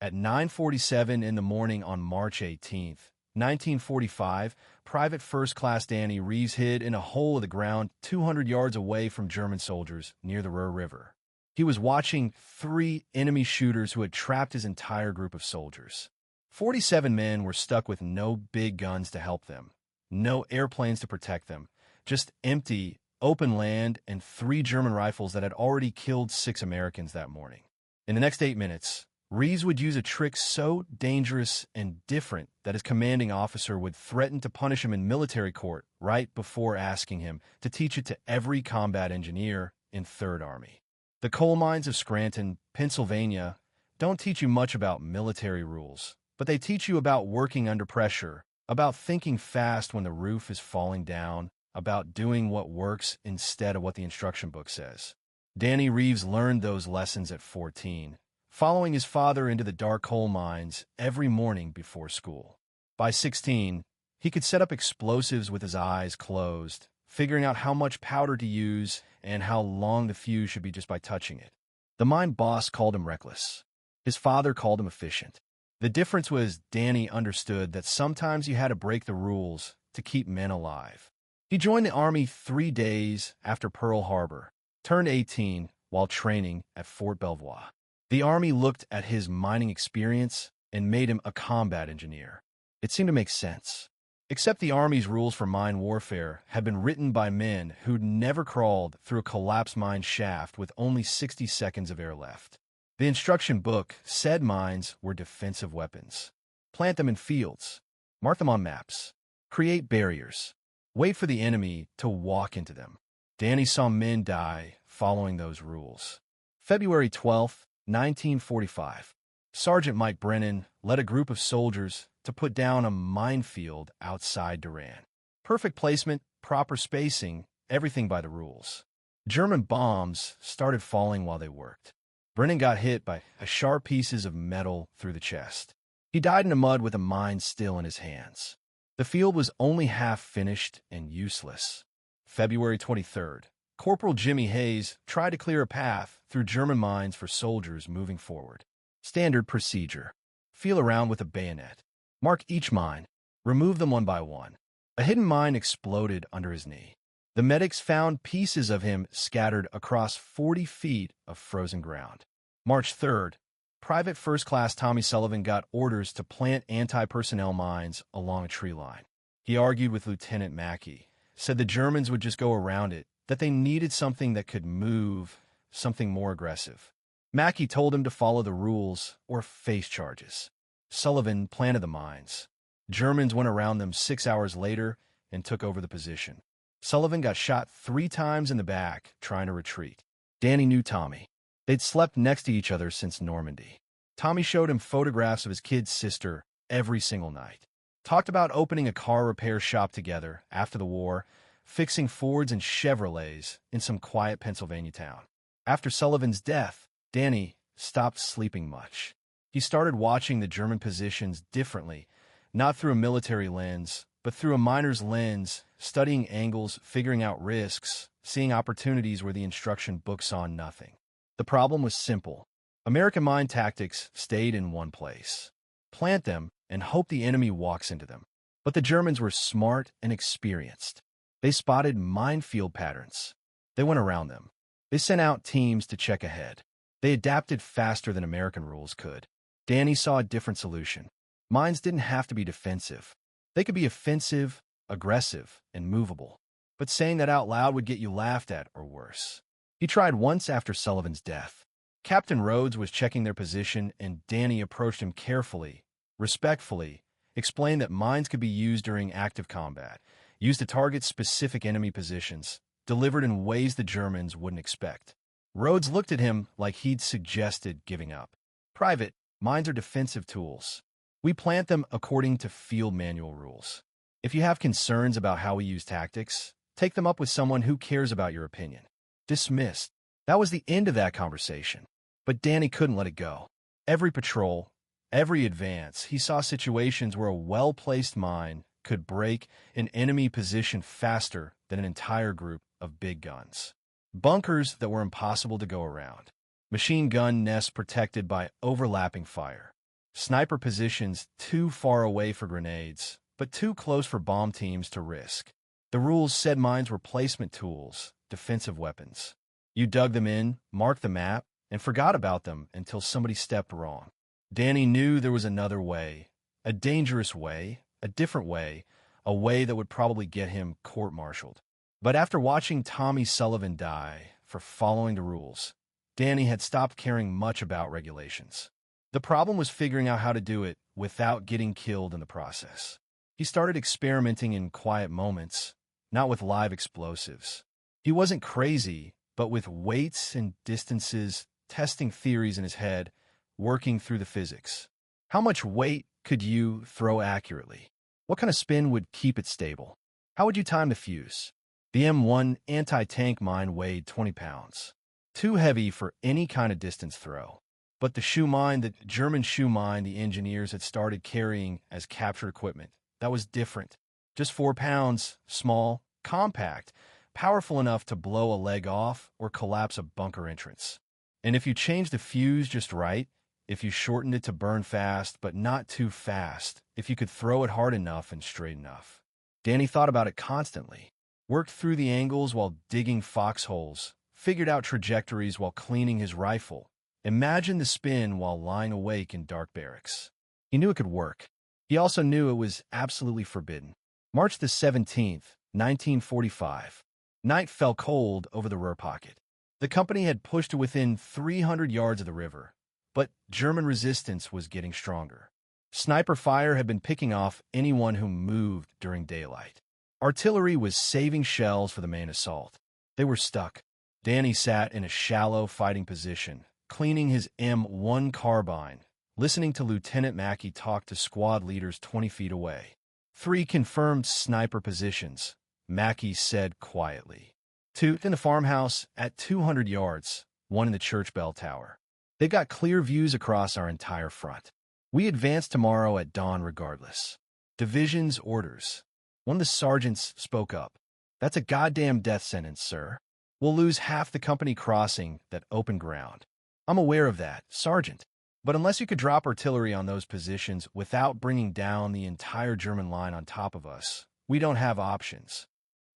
At 9:47 in the morning on March 18th, 1945, Private First Class Danny Reeves hid in a hole of the ground 200 yards away from German soldiers near the Ruhr River. He was watching 3 enemy shooters who had trapped his entire group of soldiers. 47 men were stuck with no big guns to help them, no airplanes to protect them, just empty, open land and 3 German rifles that had already killed 6 Americans that morning. In the next 8 minutes, Reeves would use a trick so dangerous and different that his commanding officer would threaten to punish him in military court right before asking him to teach it to every combat engineer in 3rd Army. The coal mines of Scranton, Pennsylvania, don't teach you much about military rules, but they teach you about working under pressure, about thinking fast when the roof is falling down, about doing what works instead of what the instruction book says. Danny Reeves learned those lessons at 14, following his father into the dark coal mines every morning before school. By 16, he could set up explosives with his eyes closed, figuring out how much powder to use and how long the fuse should be just by touching it. The mine boss called him reckless. His father called him efficient. The difference was Danny understood that sometimes you had to break the rules to keep men alive. He joined the Army 3 days after Pearl Harbor, turned 18 while training at Fort Belvoir. The Army looked at his mining experience and made him a combat engineer. It seemed to make sense. Except the Army's rules for mine warfare had been written by men who'd never crawled through a collapsed mine shaft with only 60 seconds of air left. The instruction book said mines were defensive weapons. Plant them in fields. Mark them on maps. Create barriers. Wait for the enemy to walk into them. Danny saw men die following those rules. February 12, 1945. Sergeant Mike Brennan led a group of soldiers to put down a minefield outside Duran. Perfect placement, proper spacing, everything by the rules. German bombs started falling while they worked. Brennan got hit by sharp pieces of metal through the chest. He died in the mud with a mine still in his hands. The field was only half finished and useless. February 23rd. Corporal Jimmy Hayes tried to clear a path through German mines for soldiers moving forward. Standard procedure. Feel around with a bayonet. Mark each mine. Remove them one by one. A hidden mine exploded under his knee. The medics found pieces of him scattered across 40 feet of frozen ground. March 3rd. Private First Class Tommy Sullivan got orders to plant anti-personnel mines along a tree line. He argued with Lieutenant Mackey, said the Germans would just go around it, that they needed something that could move, something more aggressive. Mackey told him to follow the rules or face charges. Sullivan planted the mines. Germans went around them 6 hours later and took over the position. Sullivan got shot 3 times in the back trying to retreat. Danny knew Tommy. They'd slept next to each other since Normandy. Tommy showed him photographs of his kid's sister every single night. Talked about opening a car repair shop together after the war, fixing Fords and Chevrolets in some quiet Pennsylvania town. After Sullivan's death, Danny stopped sleeping much. He started watching the German positions differently, not through a military lens, but through a miner's lens, studying angles, figuring out risks, seeing opportunities where the instruction book saw nothing. The problem was simple. American mine tactics stayed in one place. Plant them and hope the enemy walks into them. But the Germans were smart and experienced. They spotted minefield patterns. They went around them. They sent out teams to check ahead. They adapted faster than American rules could. Danny saw a different solution. Mines didn't have to be defensive. They could be offensive, aggressive, and movable. But saying that out loud would get you laughed at or worse. He tried once after Sullivan's death. Captain Rhodes was checking their position, and Danny approached him carefully, respectfully, explained that mines could be used during active combat, used to target specific enemy positions, delivered in ways the Germans wouldn't expect. Rhodes looked at him like he'd suggested giving up. Private, mines are defensive tools. We plant them according to field manual rules. If you have concerns about how we use tactics, take them up with someone who cares about your opinion. Dismissed. That was the end of that conversation. But Danny couldn't let it go. Every patrol, every advance, he saw situations where a well-placed mine could break an enemy position faster than an entire group of big guns. Bunkers that were impossible to go around. Machine gun nests protected by overlapping fire. Sniper positions too far away for grenades, but too close for bomb teams to risk. The rules said mines were placement tools, defensive weapons. You dug them in, marked the map, and forgot about them until somebody stepped wrong. Danny knew there was another way, a dangerous way, a different way, a way that would probably get him court-martialed. But after watching Tommy Sullivan die for following the rules, Danny had stopped caring much about regulations. The problem was figuring out how to do it without getting killed in the process. He started experimenting in quiet moments, not with live explosives. He wasn't crazy, but with weights and distances, testing theories in his head, working through the physics. How much weight could you throw accurately? What kind of spin would keep it stable? How would you time the fuse? The M1 anti-tank mine weighed 20 pounds. Too heavy for any kind of distance throw. But the shoe mine, the German shoe mine the engineers had started carrying as captured equipment, that was different. Just 4 pounds, small, compact, powerful enough to blow a leg off or collapse a bunker entrance. And if you changed the fuse just right, if you shortened it to burn fast but not too fast, if you could throw it hard enough and straight enough. Danny thought about it constantly, worked through the angles while digging foxholes, figured out trajectories while cleaning his rifle, imagined the spin while lying awake in dark barracks. He knew it could work. He also knew it was absolutely forbidden. March the 17th, 1945. Night fell cold over the Ruhr pocket. The company had pushed to within 300 yards of the river, but German resistance was getting stronger. Sniper fire had been picking off anyone who moved during daylight. Artillery was saving shells for the main assault. They were stuck. Danny sat in a shallow fighting position, cleaning his M1 carbine, listening to Lieutenant Mackey talk to squad leaders 20 feet away. 3 confirmed sniper positions, Mackey said quietly. 2 in the farmhouse at 200 yards, 1 in the church bell tower. They've got clear views across our entire front. We advance tomorrow at dawn regardless. Division's orders. One of the sergeants spoke up. That's a goddamn death sentence, sir. We'll lose half the company crossing that open ground. I'm aware of that, Sergeant. But unless you could drop artillery on those positions without bringing down the entire German line on top of us, we don't have options.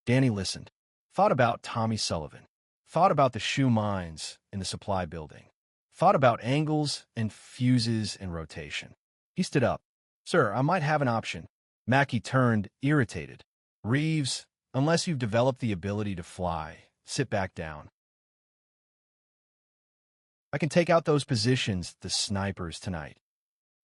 Danny listened, thought about Tommy Sullivan, thought about the shoe mines in the supply building, thought about angles and fuses and rotation. He stood up. Sir, I might have an option. Mackey turned, irritated. Reeves, unless you've developed the ability to fly, sit back down. I can take out those positions, the snipers, tonight.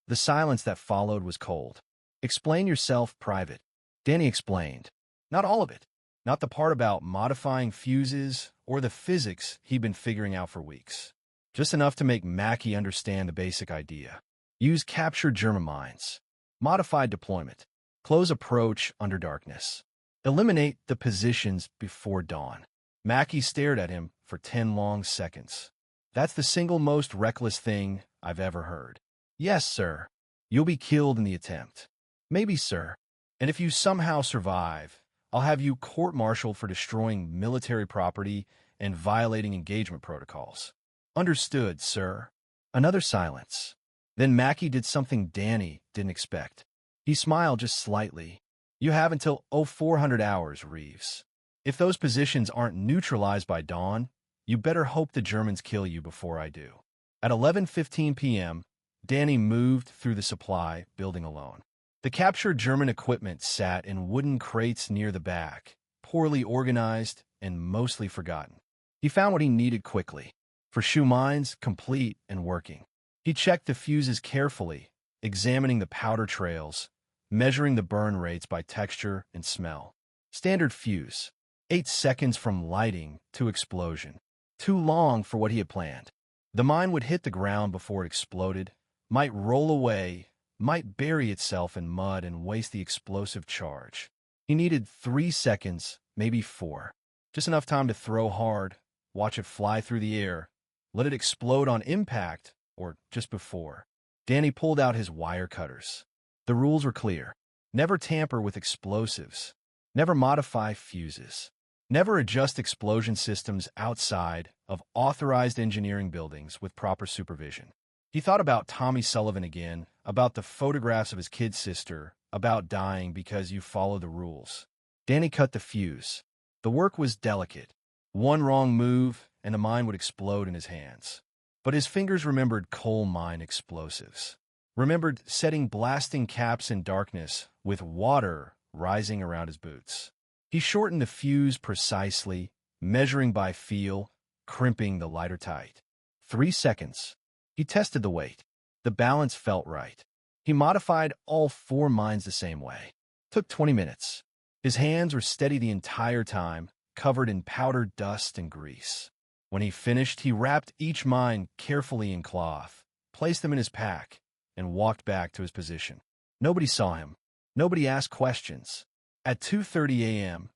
The silence that followed was cold. Explain yourself, Private. Danny explained. Not all of it. Not the part about modifying fuses or the physics he'd been figuring out for weeks. Just enough to make Mackey understand the basic idea. Use captured German mines. Modified deployment. Close approach under darkness. Eliminate the positions before dawn. Mackey stared at him for 10 long seconds. That's the single most reckless thing I've ever heard. Yes, sir. You'll be killed in the attempt. Maybe, sir. And if you somehow survive, I'll have you court-martialed for destroying military property and violating engagement protocols. Understood, sir. Another silence. Then Mackey did something Danny didn't expect. He smiled just slightly. You have until 0400 hours, Reeves. If those positions aren't neutralized by dawn, you better hope the Germans kill you before I do. At 11:15 p.m., Danny moved through the supply building alone. The captured German equipment sat in wooden crates near the back, poorly organized and mostly forgotten. He found what he needed quickly. For shoe mines, complete and working. He checked the fuses carefully, examining the powder trails, measuring the burn rates by texture and smell. Standard fuse. 8 seconds from lighting to explosion. Too long for what he had planned. The mine would hit the ground before it exploded, might roll away, might bury itself in mud and waste the explosive charge. He needed 3 seconds, maybe 4. Just enough time to throw hard, watch it fly through the air, let it explode on impact, or just before. Danny pulled out his wire cutters. The rules were clear. Never tamper with explosives. Never modify fuses. Never adjust explosion systems outside of authorized engineering buildings with proper supervision. He thought about Tommy Sullivan again, about the photographs of his kid sister, about dying because you follow the rules. Danny cut the fuse. The work was delicate. One wrong move, and the mine would explode in his hands. But his fingers remembered coal mine explosives. Remembered setting blasting caps in darkness with water rising around his boots. He shortened the fuse precisely, measuring by feel, crimping the lighter tight. 3 seconds. He tested the weight. The balance felt right. He modified all 4 mines the same way. Took 20 minutes. His hands were steady the entire time, covered in powdered dust and grease. When he finished, he wrapped each mine carefully in cloth, placed them in his pack, and walked back to his position. Nobody saw him. Nobody asked questions. At 2:30 a.m.,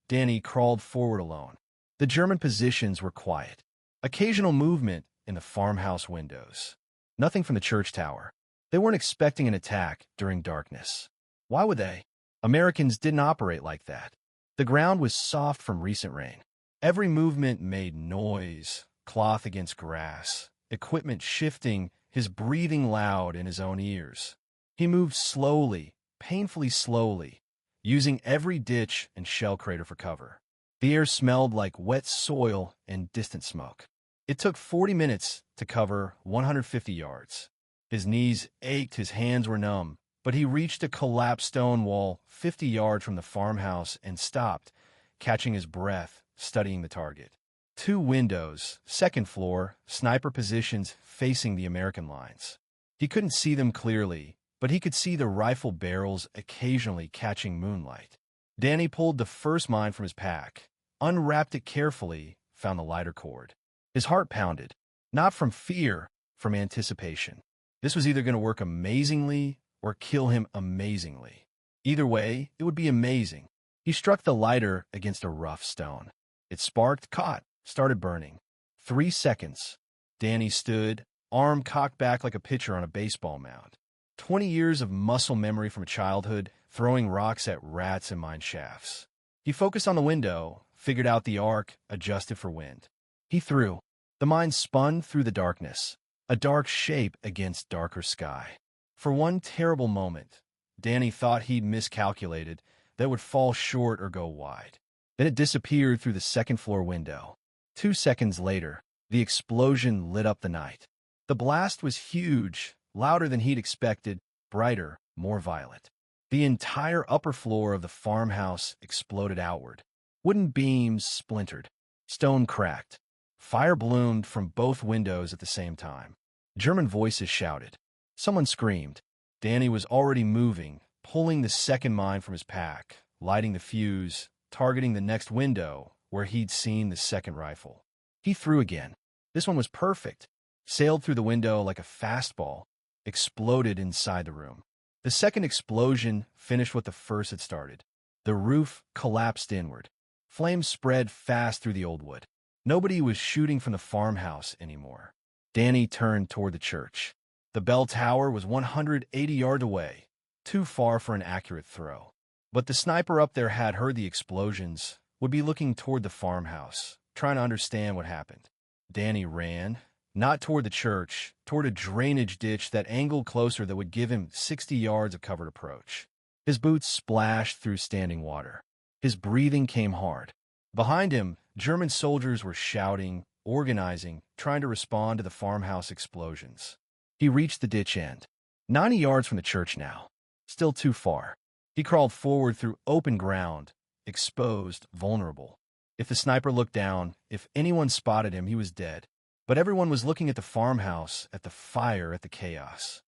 Danny crawled forward alone. The German positions were quiet. Occasional movement in the farmhouse windows. Nothing from the church tower. They weren't expecting an attack during darkness. Why would they? Americans didn't operate like that. The ground was soft from recent rain. Every movement made noise, cloth against grass, equipment shifting, his breathing loud in his own ears. He moved slowly, painfully slowly, using every ditch and shell crater for cover. The air smelled like wet soil and distant smoke. It took 40 minutes to cover 150 yards. His knees ached, his hands were numb, but he reached a collapsed stone wall 50 yards from the farmhouse and stopped, catching his breath, studying the target. 2 windows, second floor, sniper positions facing the American lines. He couldn't see them clearly, but he could see the rifle barrels occasionally catching moonlight. Danny pulled the first mine from his pack, unwrapped it carefully, found the lighter cord. His heart pounded, not from fear, from anticipation. This was either going to work amazingly or kill him amazingly. Either way, it would be amazing. He struck the lighter against a rough stone. It sparked, caught, started burning. 3 seconds. Danny stood, arm cocked back like a pitcher on a baseball mound. 20 years of muscle memory from childhood, throwing rocks at rats and mine shafts. He focused on the window, figured out the arc, adjusted for wind. He threw. The mine spun through the darkness, a dark shape against darker sky. For one terrible moment, Danny thought he'd miscalculated, that it would fall short or go wide. Then it disappeared through the second-floor window. 2 seconds later, the explosion lit up the night. The blast was huge, louder than he'd expected, brighter, more violent. The entire upper floor of the farmhouse exploded outward. Wooden beams splintered. Stone cracked. Fire bloomed from both windows at the same time. German voices shouted. Someone screamed. Danny was already moving, pulling the second mine from his pack, lighting the fuse, targeting the next window where he'd seen the second rifle. He threw again. This one was perfect. Sailed through the window like a fastball, exploded inside the room. The second explosion finished what the first had started. The roof collapsed inward. Flames spread fast through the old wood. Nobody was shooting from the farmhouse anymore. Danny turned toward the church. The bell tower was 180 yards away, too far for an accurate throw. But the sniper up there had heard the explosions, would be looking toward the farmhouse, trying to understand what happened. Danny ran, not toward the church, toward a drainage ditch that angled closer that would give him 60 yards of covered approach. His boots splashed through standing water. His breathing came hard. Behind him, German soldiers were shouting, organizing, trying to respond to the farmhouse explosions. He reached the ditch end. 90 yards from the church now. Still too far. He crawled forward through open ground, exposed, vulnerable. If the sniper looked down, if anyone spotted him, he was dead. But everyone was looking at the farmhouse, at the fire, at the chaos.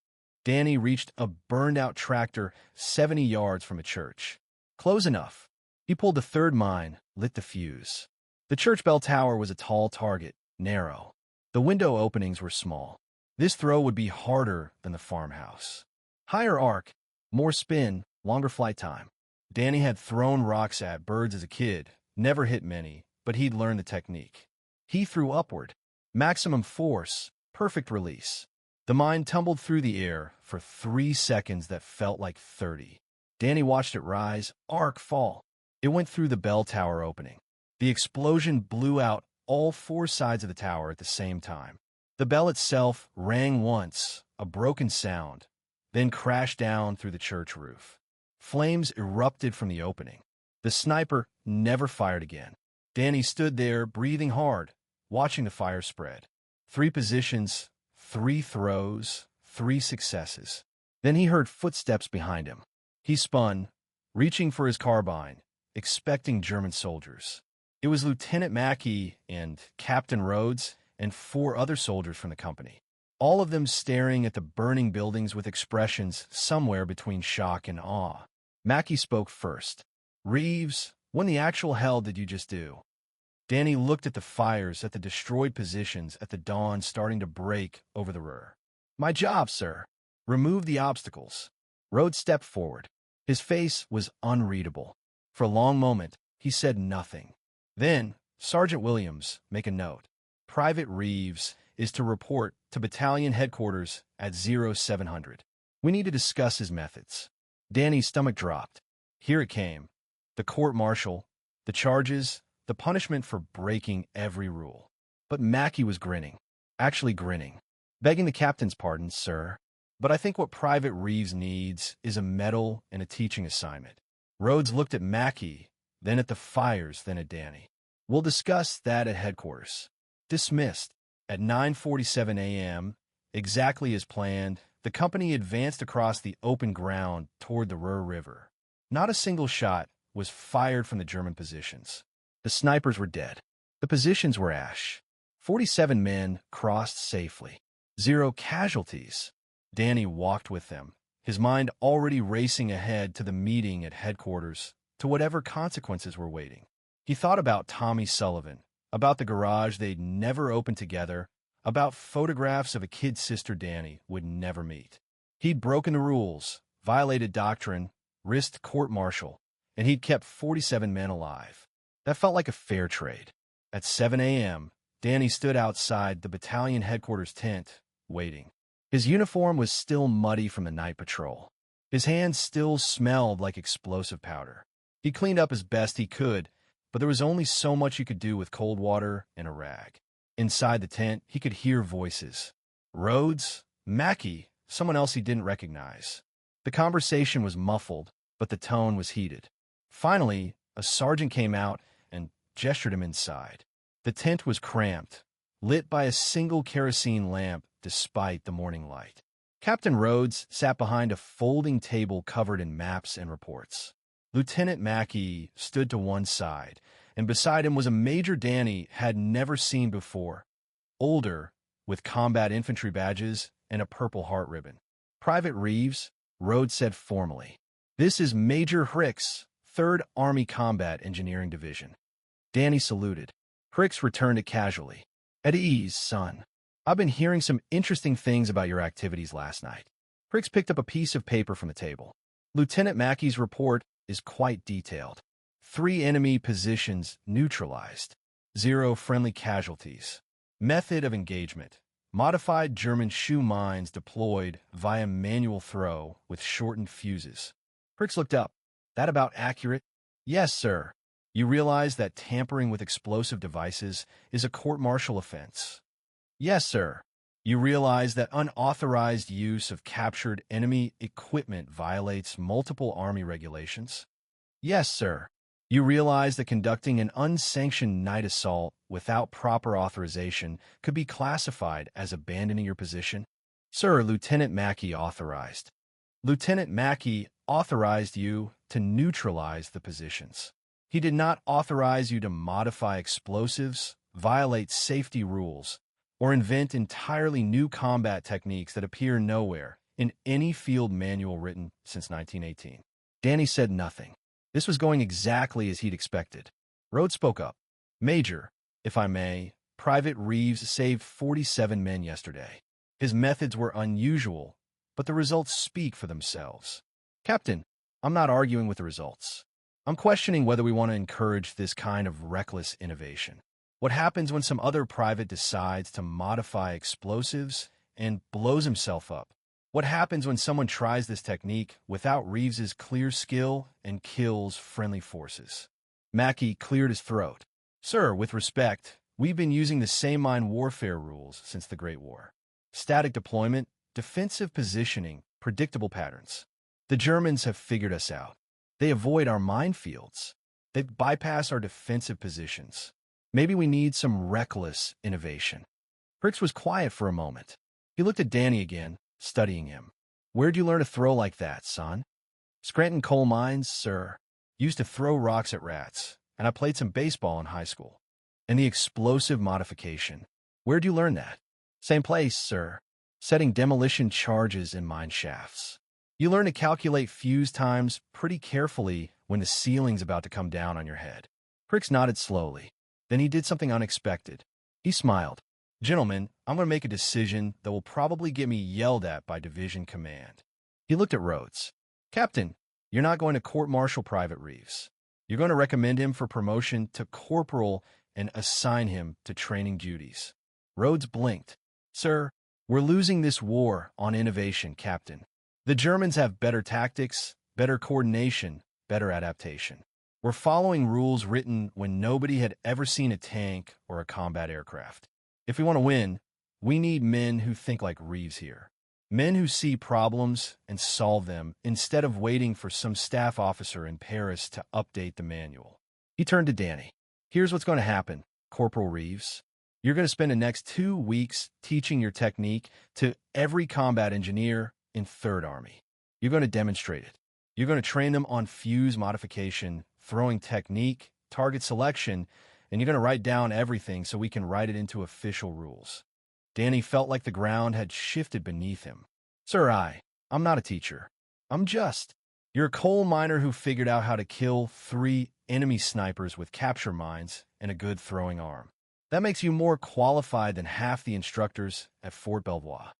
Danny reached a burned-out tractor 70 yards from a church. Close enough. He pulled the third mine, lit the fuse. The church bell tower was a tall target, narrow. The window openings were small. This throw would be harder than the farmhouse. Higher arc, more spin, longer flight time. Danny had thrown rocks at birds as a kid, never hit many, but he'd learned the technique. He threw upward. Maximum force, perfect release. The mine tumbled through the air for 3 seconds that felt like 30. Danny watched it rise, arc, fall. It went through the bell tower opening. The explosion blew out all 4 sides of the tower at the same time. The bell itself rang once, a broken sound, then crashed down through the church roof. Flames erupted from the opening. The sniper never fired again. Danny stood there, breathing hard, watching the fire spread. 3 positions, 3 throws, 3 successes. Then he heard footsteps behind him. He spun, reaching for his carbine, expecting German soldiers. It was Lieutenant Mackey and Captain Rhodes and 4 other soldiers from the company, all of them staring at the burning buildings with expressions somewhere between shock and awe. Mackey spoke first. "Reeves, what in the actual hell did you just do?" Danny looked at the fires at the destroyed positions at the dawn starting to break over the Ruhr. "My job, sir. Remove the obstacles." Rhodes stepped forward. His face was unreadable. For a long moment, he said nothing. Then, Sergeant Williams, make a note. Private Reeves is to report to battalion headquarters at 0700. We need to discuss his methods. Danny's stomach dropped. Here it came. The court-martial, the charges, the punishment for breaking every rule. But Mackey was grinning. Actually grinning. "Begging the captain's pardon, sir. But I think what Private Reeves needs is a medal and a teaching assignment." Rhodes looked at Mackey, then at the fires, then at Danny. "We'll discuss that at headquarters." Dismissed. At 9:47 a.m., exactly as planned, the company advanced across the open ground toward the Ruhr River. Not a single shot was fired from the German positions. The snipers were dead. The positions were ash. 47 men crossed safely. 0 casualties. Danny walked with them, his mind already racing ahead to the meeting at headquarters, to whatever consequences were waiting. He thought about Tommy Sullivan, about the garage they'd never opened together, about photographs of a kid sister Danny would never meet. He'd broken the rules, violated doctrine, risked court-martial, and he'd kept 47 men alive. That felt like a fair trade. At 7 a.m., Danny stood outside the battalion headquarters tent, waiting. His uniform was still muddy from the night patrol. His hands still smelled like explosive powder. He cleaned up as best he could, but there was only so much he could do with cold water and a rag. Inside the tent, he could hear voices. Rhodes, Mackey, someone else he didn't recognize. The conversation was muffled, but the tone was heated. Finally, a sergeant came out and gestured him inside. The tent was cramped, lit by a single kerosene lamp despite the morning light. Captain Rhodes sat behind a folding table covered in maps and reports. Lieutenant Mackey stood to one side, and beside him was a Major Danny had never seen before, older, with combat infantry badges and a Purple Heart ribbon. "Private Reeves," Rhodes said formally. "This is Major Hicks, 3rd Army Combat Engineering Division." Danny saluted. Hicks returned it casually. "At ease, son. I've been hearing some interesting things about your activities last night." Hicks picked up a piece of paper from the table. "Lieutenant Mackey's report is quite detailed. 3 enemy positions neutralized. 0 friendly casualties. Method of engagement: modified German shoe mines deployed via manual throw with shortened fuses." Hicks looked up. "That about accurate?" "Yes, sir. You realize that tampering with explosive devices is a court-martial offense?" "Yes, sir." "You realize that unauthorized use of captured enemy equipment violates multiple Army regulations?" "Yes, sir." "You realize that conducting an unsanctioned night assault without proper authorization could be classified as abandoning your position?" "Sir, Lieutenant Mackey authorized." "Lieutenant Mackey authorized you to neutralize the positions. He did not authorize you to modify explosives, violate safety rules, or invent entirely new combat techniques that appear nowhere in any field manual written since 1918. Danny said nothing. This was going exactly as he'd expected. Rhodes spoke up. "Major, if I may, Private Reeves saved 47 men yesterday. His methods were unusual, but the results speak for themselves." "Captain, I'm not arguing with the results. I'm questioning whether we want to encourage this kind of reckless innovation. What happens when some other private decides to modify explosives and blows himself up? What happens when someone tries this technique without Reeves's clear skill and kills friendly forces?" Mackey cleared his throat. "Sir, with respect, we've been using the same mine warfare rules since the Great War. Static deployment, defensive positioning, predictable patterns. The Germans have figured us out. They avoid our minefields. They bypass our defensive positions. Maybe we need some reckless innovation. Prix was quiet for a moment. He looked at Danny again, studying him. Where'd you learn to throw like that, son? Scranton coal mines, sir. Used to throw rocks at rats, and I played some baseball in high school. And the explosive modification. Where'd you learn that? Same place, sir. Setting demolition charges in mine shafts. You learn to calculate fuse times pretty carefully when the ceiling's about to come down on your head. Prix nodded slowly. Then he did something unexpected. He smiled. Gentlemen, I'm going to make a decision that will probably get me yelled at by division command. He looked at Rhodes. Captain, you're not going to court-martial Private Reeves. You're going to recommend him for promotion to corporal and assign him to training duties. Rhodes blinked. Sir, we're losing this war on innovation, Captain. The Germans have better tactics, better coordination, better adaptation. We're following rules written when nobody had ever seen a tank or a combat aircraft. If we want to win, we need men who think like Reeves here. Men who see problems and solve them instead of waiting for some staff officer in Paris to update the manual. He turned to Danny. Here's what's going to happen, Corporal Reeves. You're going to spend the next 2 weeks teaching your technique to every combat engineer in 3rd Army. You're going to demonstrate it. You're going to train them on fuse modification, throwing technique, target selection, and you're going to write down everything so we can write it into official rules. Danny felt like the ground had shifted beneath him. Sir, I'm not a teacher. You're a coal miner who figured out how to kill 3 enemy snipers with capture mines and a good throwing arm. That makes you more qualified than half the instructors at Fort Belvoir.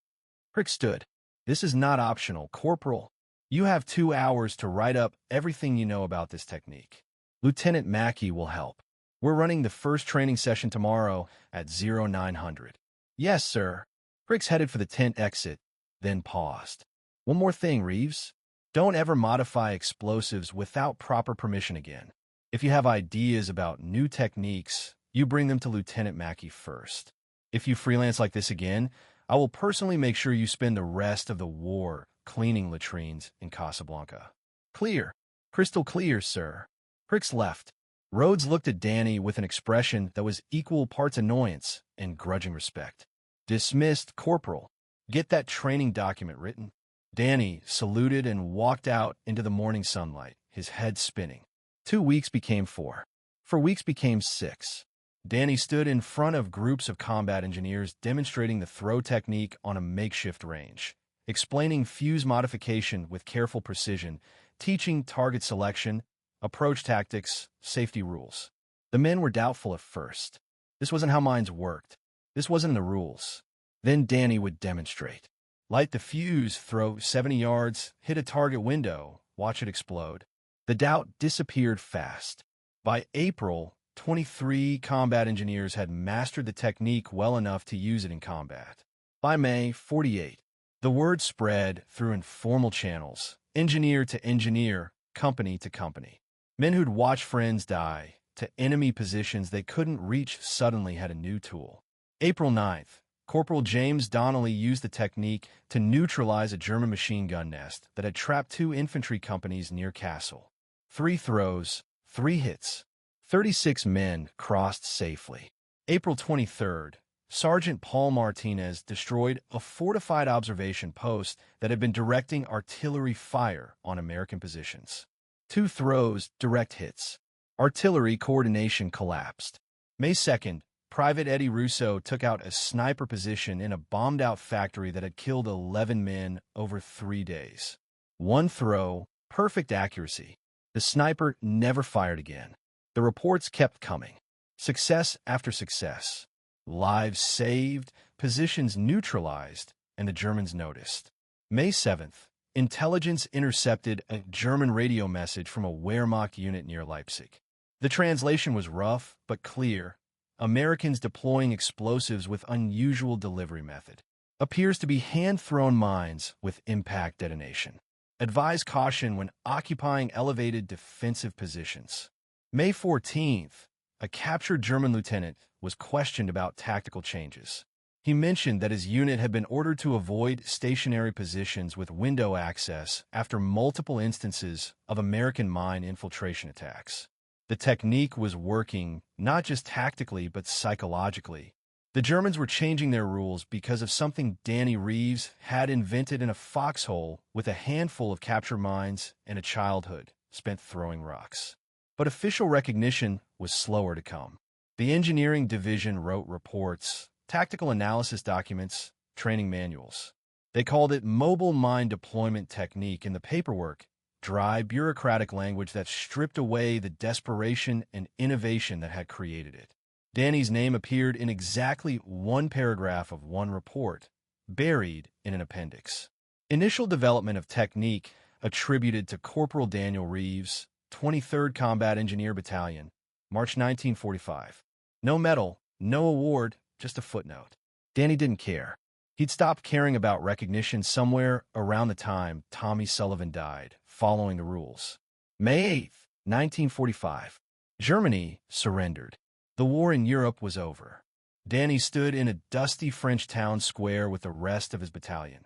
Prix stood. This is not optional, Corporal. You have 2 hours to write up everything you know about this technique. Lieutenant Mackey will help. We're running the first training session tomorrow at 0900. Yes, sir. Prix headed for the tent exit, then paused. One more thing, Reeves. Don't ever modify explosives without proper permission again. If you have ideas about new techniques, you bring them to Lieutenant Mackey first. If you freelance like this again, I will personally make sure you spend the rest of the war cleaning latrines in Casablanca. Clear. Crystal clear, sir. Prix left. Rhodes looked at Danny with an expression that was equal parts annoyance and grudging respect. Dismissed, Corporal. Get that training document written. Danny saluted and walked out into the morning sunlight, his head spinning. 2 weeks became 4. 4 weeks became 6. Danny stood in front of groups of combat engineers demonstrating the throw technique on a makeshift range, explaining fuse modification with careful precision, teaching target selection, approach tactics, safety rules. The men were doubtful at first. This wasn't how mines worked. This wasn't in the rules. Then Danny would demonstrate. Light the fuse, throw 70 yards, hit a target window, watch it explode. The doubt disappeared fast. By April, 23 combat engineers had mastered the technique well enough to use it in combat. By May, 48. The word spread through informal channels, engineer to engineer, company to company. Men who'd watched friends die to enemy positions they couldn't reach suddenly had a new tool. April 9th, Corporal James Donnelly used the technique to neutralize a German machine gun nest that had trapped 2 infantry companies near Kassel. 3 throws, 3 hits. 36 men crossed safely. April 23rd, Sergeant Paul Martinez destroyed a fortified observation post that had been directing artillery fire on American positions. 2 throws, direct hits. Artillery coordination collapsed. May 2nd, Private Eddie Russo took out a sniper position in a bombed-out factory that had killed 11 men over 3 days. 1 throw, perfect accuracy. The sniper never fired again. The reports kept coming. Success after success. Lives saved, positions neutralized, and the Germans noticed. May 7th, intelligence intercepted a German radio message from a Wehrmacht unit near Leipzig. The translation was rough but clear. Americans deploying explosives with unusual delivery method. Appears to be hand-thrown mines with impact detonation. Advise caution when occupying elevated defensive positions. May 14th, a captured German lieutenant was questioned about tactical changes. He mentioned that his unit had been ordered to avoid stationary positions with window access after multiple instances of American mine infiltration attacks. The technique was working not just tactically but psychologically. The Germans were changing their rules because of something Danny Reeves had invented in a foxhole with a handful of capture mines and a childhood spent throwing rocks. But official recognition was slower to come. The engineering division wrote reports, tactical analysis documents, training manuals. They called it mobile mine deployment technique in the paperwork, dry, bureaucratic language that stripped away the desperation and innovation that had created it. Danny's name appeared in exactly one paragraph of one report, buried in an appendix. Initial development of technique attributed to Corporal Daniel Reeves, 23rd Combat Engineer Battalion, March 1945. No medal, no award, just a footnote. Danny didn't care. He'd stopped caring about recognition somewhere around the time Tommy Sullivan died, following the rules. May 8, 1945. Germany surrendered. The war in Europe was over. Danny stood in a dusty French town square with the rest of his battalion,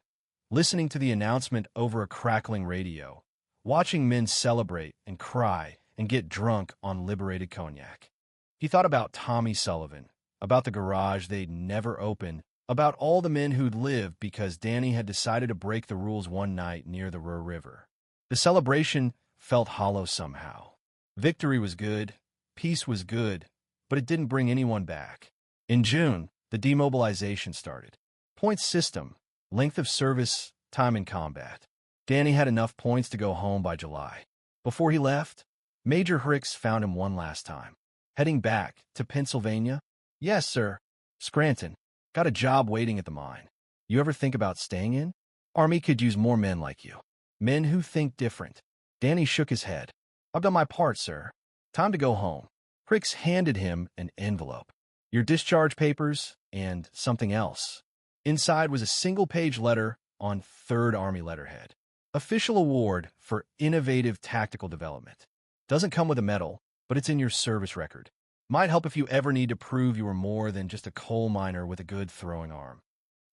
listening to the announcement over a crackling radio, watching men celebrate and cry and get drunk on liberated cognac. He thought about Tommy Sullivan, about the garage they'd never opened, about all the men who'd lived because Danny had decided to break the rules one night near the Ruhr River. The celebration felt hollow somehow. Victory was good, peace was good, but it didn't bring anyone back. In June, the demobilization started. Points system, length of service, time in combat. Danny had enough points to go home by July. Before he left, Major Hicks found him one last time. Heading back to Pennsylvania? Yes, sir. Scranton. Got a job waiting at the mine. You ever think about staying in? Army could use more men like you. Men who think different. Danny shook his head. I've done my part, sir. Time to go home. Hicks handed him an envelope. Your discharge papers and something else. Inside was a single-page letter on 3rd Army letterhead. Official award for innovative tactical development. Doesn't come with a medal, but it's in your service record. Might help if you ever need to prove you were more than just a coal miner with a good throwing arm.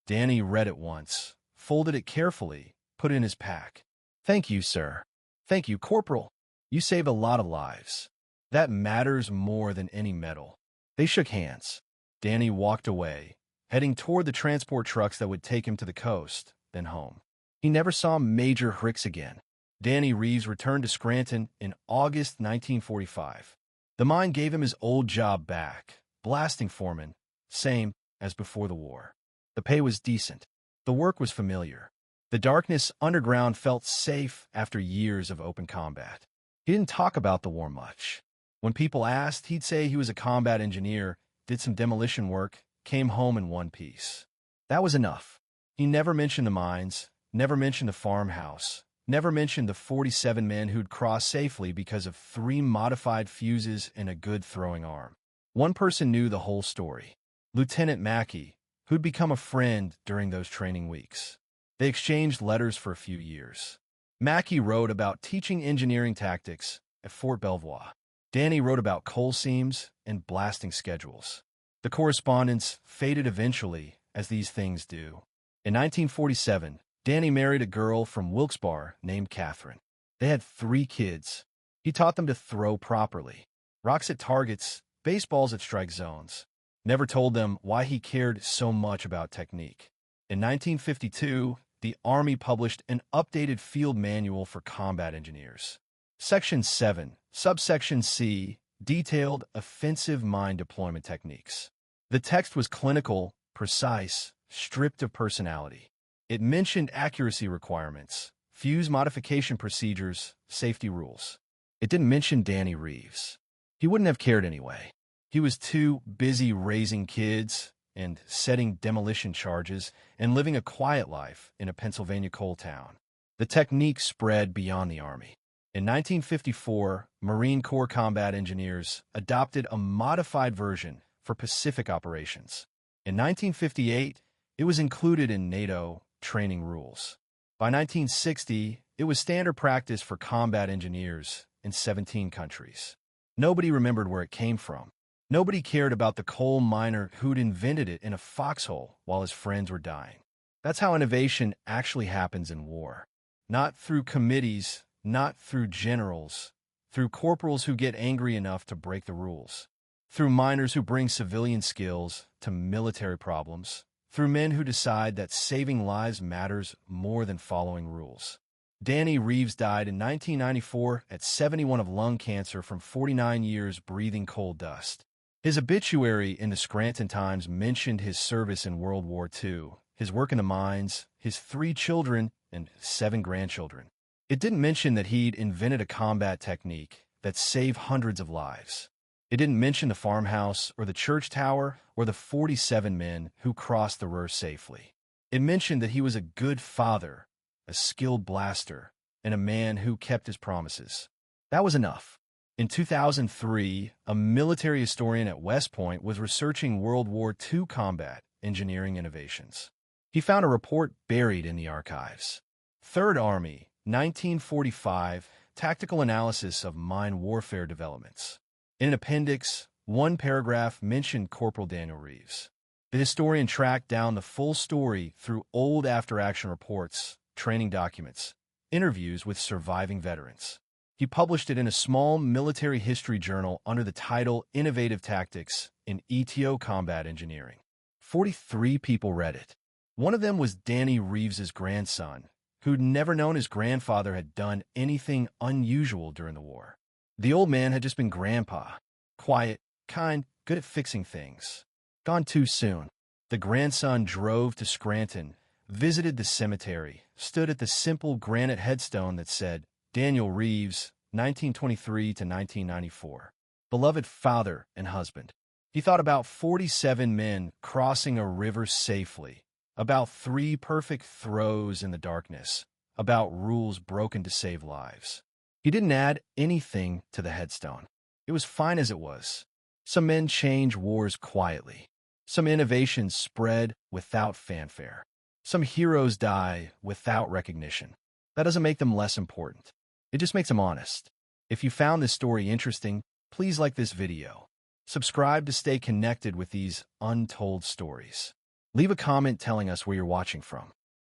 Danny read it once, folded it carefully, put it in his pack. Thank you, sir. Thank you, Corporal. You saved a lot of lives. That matters more than any medal. They shook hands. Danny walked away, heading toward the transport trucks that would take him to the coast, then home. He never saw Major Hicks again. Danny Reeves returned to Scranton in August 1945. The mine gave him his old job back, blasting foreman, same as before the war. The pay was decent. The work was familiar. The darkness underground felt safe after years of open combat. He didn't talk about the war much. When people asked, he'd say he was a combat engineer, did some demolition work, came home in one piece. That was enough. He never mentioned the mines, never mentioned the farmhouse, never mentioned the 47 men who'd crossed safely because of 3 modified fuses and a good throwing arm. One person knew the whole story. Lieutenant Mackey, who'd become a friend during those training weeks. They exchanged letters for a few years. Mackey wrote about teaching engineering tactics at Fort Belvoir. Danny wrote about coal seams and blasting schedules. The correspondence faded eventually, as these things do. In 1947, Danny married a girl from Wilkes-Barre named Catherine. They had 3 kids. He taught them to throw properly. Rocks at targets, baseballs at strike zones. Never told them why he cared so much about technique. In 1952, the Army published an updated field manual for combat engineers. Section 7, subsection C, detailed offensive mine deployment techniques. The text was clinical, precise, stripped of personality. It mentioned accuracy requirements, fuse modification procedures, safety rules. It didn't mention Danny Reeves. He wouldn't have cared anyway. He was too busy raising kids and setting demolition charges and living a quiet life in a Pennsylvania coal town. The technique spread beyond the Army. In 1954, Marine Corps combat engineers adopted a modified version for Pacific operations. In 1958, it was included in NATO training rules. By 1960, it was standard practice for combat engineers in 17 countries. Nobody remembered where it came from. Nobody cared about the coal miner who'd invented it in a foxhole while his friends were dying. That's how innovation actually happens in war. Not through committees, not through generals, through corporals who get angry enough to break the rules, through miners who bring civilian skills to military problems, through men who decide that saving lives matters more than following rules. Danny Reeves died in 1994 at 71 of lung cancer from 49 years breathing coal dust. His obituary in the Scranton Times mentioned his service in World War II, his work in the mines, his 3 children, and 7 grandchildren. It didn't mention that he'd invented a combat technique that saved hundreds of lives. It didn't mention the farmhouse or the church tower or the 47 men who crossed the Ruhr safely. It mentioned that he was a good father, a skilled blaster, and a man who kept his promises. That was enough. In 2003, a military historian at West Point was researching World War II combat engineering innovations. He found a report buried in the archives. Third Army, 1945, Tactical Analysis of Mine Warfare Developments. In an appendix, one paragraph mentioned Corporal Daniel Reeves. The historian tracked down the full story through old after-action reports, training documents, interviews with surviving veterans. He published it in a small military history journal under the title Innovative Tactics in ETO Combat Engineering. 43 people read it. One of them was Danny Reeves's grandson, who'd never known his grandfather had done anything unusual during the war. The old man had just been grandpa, quiet, kind, good at fixing things. Gone too soon. The grandson drove to Scranton, visited the cemetery, stood at the simple granite headstone that said, Daniel Reeves, 1923 to 1994. Beloved father and husband. He thought about 47 men crossing a river safely, about 3 perfect throws in the darkness, about rules broken to save lives. He didn't add anything to the headstone. It was fine as it was. Some men change wars quietly. Some innovations spread without fanfare. Some heroes die without recognition. That doesn't make them less important. It just makes them honest. If you found this story interesting, please like this video. Subscribe to stay connected with these untold stories. Leave a comment telling us where you're watching from.